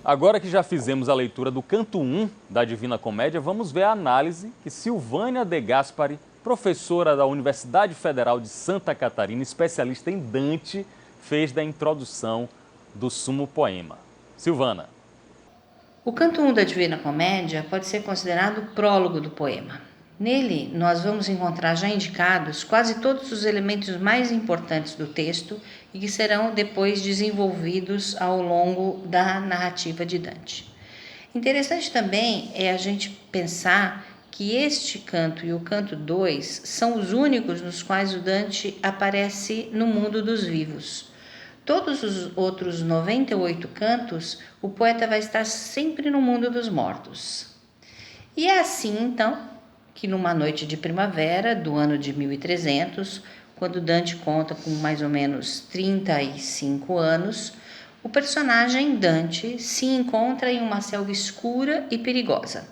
Agora que já fizemos a leitura do canto 1 da Divina Comédia, vamos ver a análise que Silvânia De Gaspari, professora da Universidade Federal de Santa Catarina, especialista em Dante, fez da introdução do Sumo Poema. Silvana. O canto 1 da Divina Comédia pode ser considerado o prólogo do poema. Nele, nós vamos encontrar já indicados quase todos os elementos mais importantes do texto e que serão depois desenvolvidos ao longo da narrativa de Dante. Interessante também é a gente pensar que este canto e o canto 2 são os únicos nos quais o Dante aparece no mundo dos vivos. Todos os outros 98 cantos, o poeta vai estar sempre no mundo dos mortos. E é assim, então, que numa noite de primavera do ano de 1300, quando Dante conta com mais ou menos 35 anos, o personagem Dante se encontra em uma selva escura e perigosa,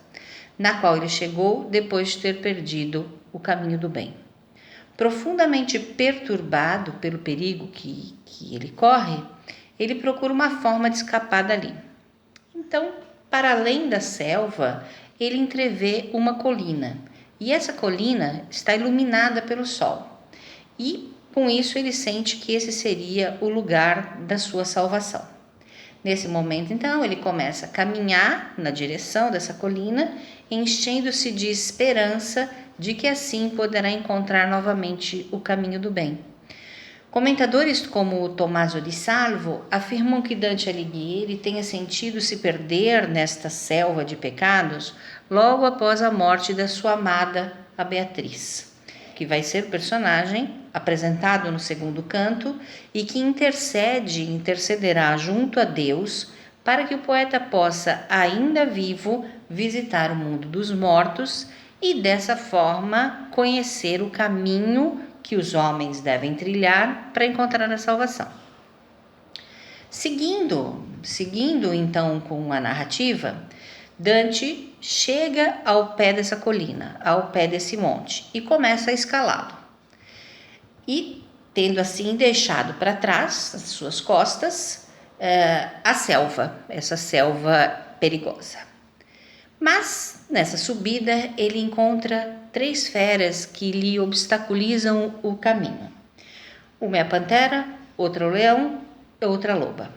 na qual ele chegou depois de ter perdido o caminho do bem. Profundamente perturbado pelo perigo que ele corre, ele procura uma forma de escapar dali. Então, para além da selva, ele entrevê uma colina, e essa colina está iluminada pelo sol. E, com isso, ele sente que esse seria o lugar da sua salvação. Nesse momento, então, ele começa a caminhar na direção dessa colina, enchendo-se de esperança de que assim poderá encontrar novamente o caminho do bem. Comentadores como Tommaso di Salvo afirmam que Dante Alighieri tenha sentido se perder nesta selva de pecados logo após a morte da sua amada, a Beatriz, que vai ser personagem apresentado no segundo canto e que intercederá junto a Deus para que o poeta possa, ainda vivo, visitar o mundo dos mortos e dessa forma conhecer o caminho que os homens devem trilhar para encontrar a salvação. Seguindo então com a narrativa, Dante chega ao pé dessa colina, ao pé desse monte e começa a escalá-lo. E tendo assim deixado para trás, as suas costas, a selva, essa selva perigosa. Mas, nessa subida, ele encontra 3 feras que lhe obstaculizam o caminho. Uma é a pantera, outra o leão e outra a loba.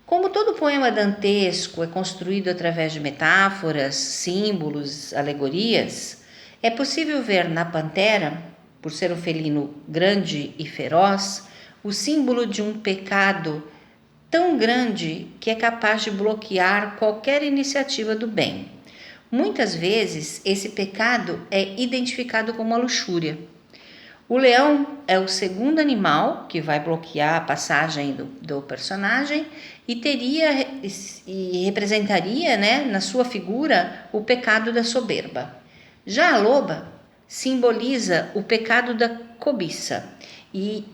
Como todo poema dantesco é construído através de metáforas, símbolos, alegorias, é possível ver na pantera, por ser um felino grande e feroz, o símbolo de um pecado tão grande que é capaz de bloquear qualquer iniciativa do bem. Muitas vezes, esse pecado é identificado como a luxúria. O leão é o segundo animal que vai bloquear a passagem do personagem e representaria, na sua figura, o pecado da soberba. Já a loba simboliza o pecado da cobiça e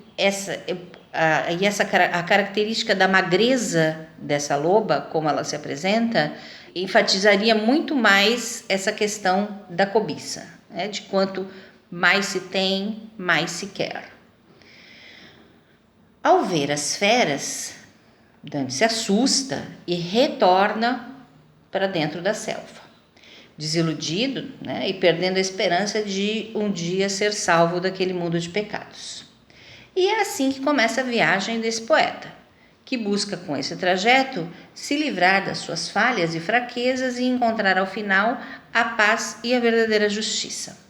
a característica da magreza dessa loba, como ela se apresenta, enfatizaria muito mais essa questão da cobiça, de quanto mais se tem, mais se quer. Ao ver as feras, Dante se assusta e retorna para dentro da selva, desiludido, e perdendo a esperança de um dia ser salvo daquele mundo de pecados. E é assim que começa a viagem desse poeta, que busca com esse trajeto se livrar das suas falhas e fraquezas e encontrar ao final a paz e a verdadeira justiça.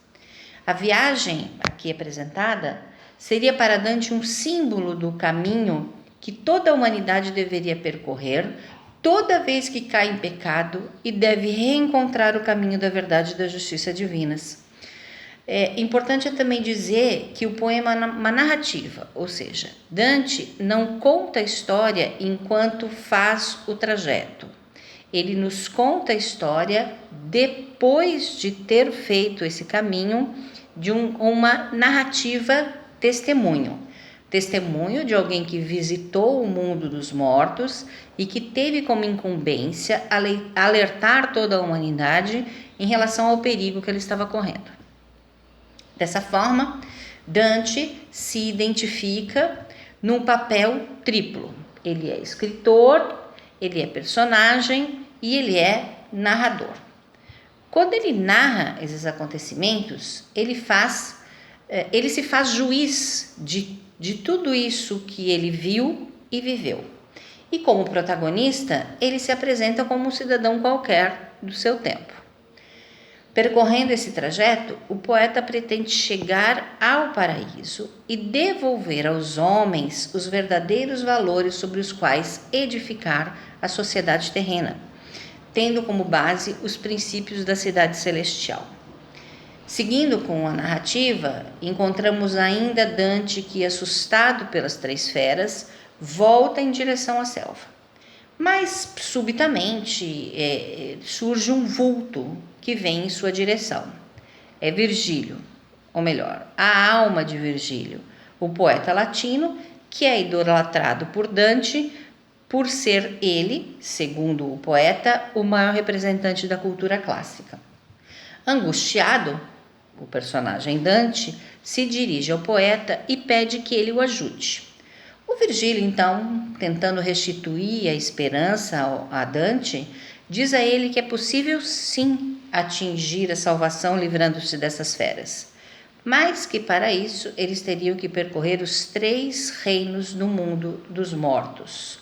A viagem aqui apresentada seria para Dante um símbolo do caminho que toda a humanidade deveria percorrer toda vez que cai em pecado e deve reencontrar o caminho da verdade e da justiça divinas. Importante também dizer que o poema é uma narrativa, ou seja, Dante não conta a história enquanto faz o trajeto. Ele nos conta a história depois de ter feito esse caminho de uma narrativa testemunho. Testemunho de alguém que visitou o mundo dos mortos e que teve como incumbência alertar toda a humanidade em relação ao perigo que ele estava correndo. Dessa forma, Dante se identifica num papel triplo. Ele é escritor, ele é personagem e ele é narrador. Quando ele narra esses acontecimentos, ele se faz juiz de tudo isso que ele viu e viveu. E como protagonista, ele se apresenta como um cidadão qualquer do seu tempo. Percorrendo esse trajeto, o poeta pretende chegar ao paraíso e devolver aos homens os verdadeiros valores sobre os quais edificar a sociedade terrena, tendo como base os princípios da cidade celestial. Seguindo com a narrativa, encontramos ainda Dante que, assustado pelas três feras, volta em direção à selva. Mas, subitamente, surge um vulto que vem em sua direção. É Virgílio, ou melhor, a alma de Virgílio, o poeta latino que é idolatrado por Dante por ser ele, segundo o poeta, o maior representante da cultura clássica. Angustiado, o personagem Dante se dirige ao poeta e pede que ele o ajude. O Virgílio, então, tentando restituir a esperança a Dante, diz a ele que é possível sim atingir a salvação livrando-se dessas feras, mas que para isso eles teriam que percorrer os 3 reinos no mundo dos mortos.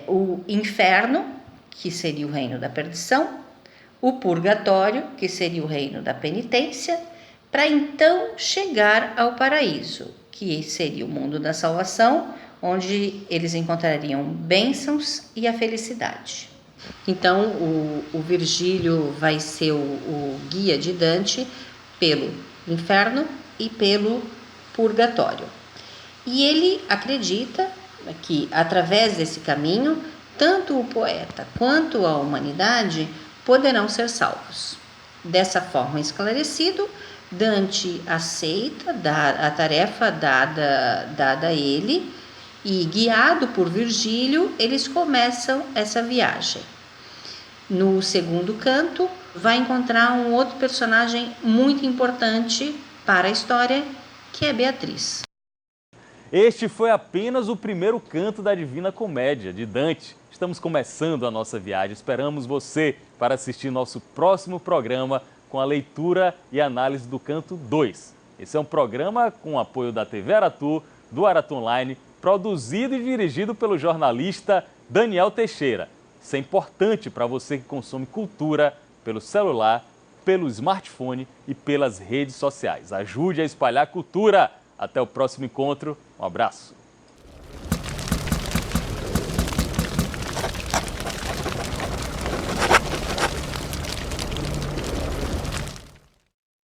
O inferno, que seria o reino da perdição, o purgatório, que seria o reino da penitência, para então chegar ao paraíso, que seria o mundo da salvação, onde eles encontrariam bênçãos e a felicidade. Então, o Virgílio vai ser o guia de Dante pelo inferno e pelo purgatório. E ele acredita que, através desse caminho, tanto o poeta quanto a humanidade poderão ser salvos. Dessa forma, esclarecido, Dante aceita a tarefa dada a ele e, guiado por Virgílio, eles começam essa viagem. No segundo canto, vai encontrar um outro personagem muito importante para a história, que é Beatriz. Este foi apenas o primeiro canto da Divina Comédia, de Dante. Estamos começando a nossa viagem. Esperamos você para assistir nosso próximo programa com a leitura e análise do canto 2. Esse é um programa com apoio da TV Aratu, do Aratu Online, produzido e dirigido pelo jornalista Daniel Teixeira. Isso é importante para você que consome cultura pelo celular, pelo smartphone e pelas redes sociais. Ajude a espalhar cultura. Até o próximo encontro. Um abraço.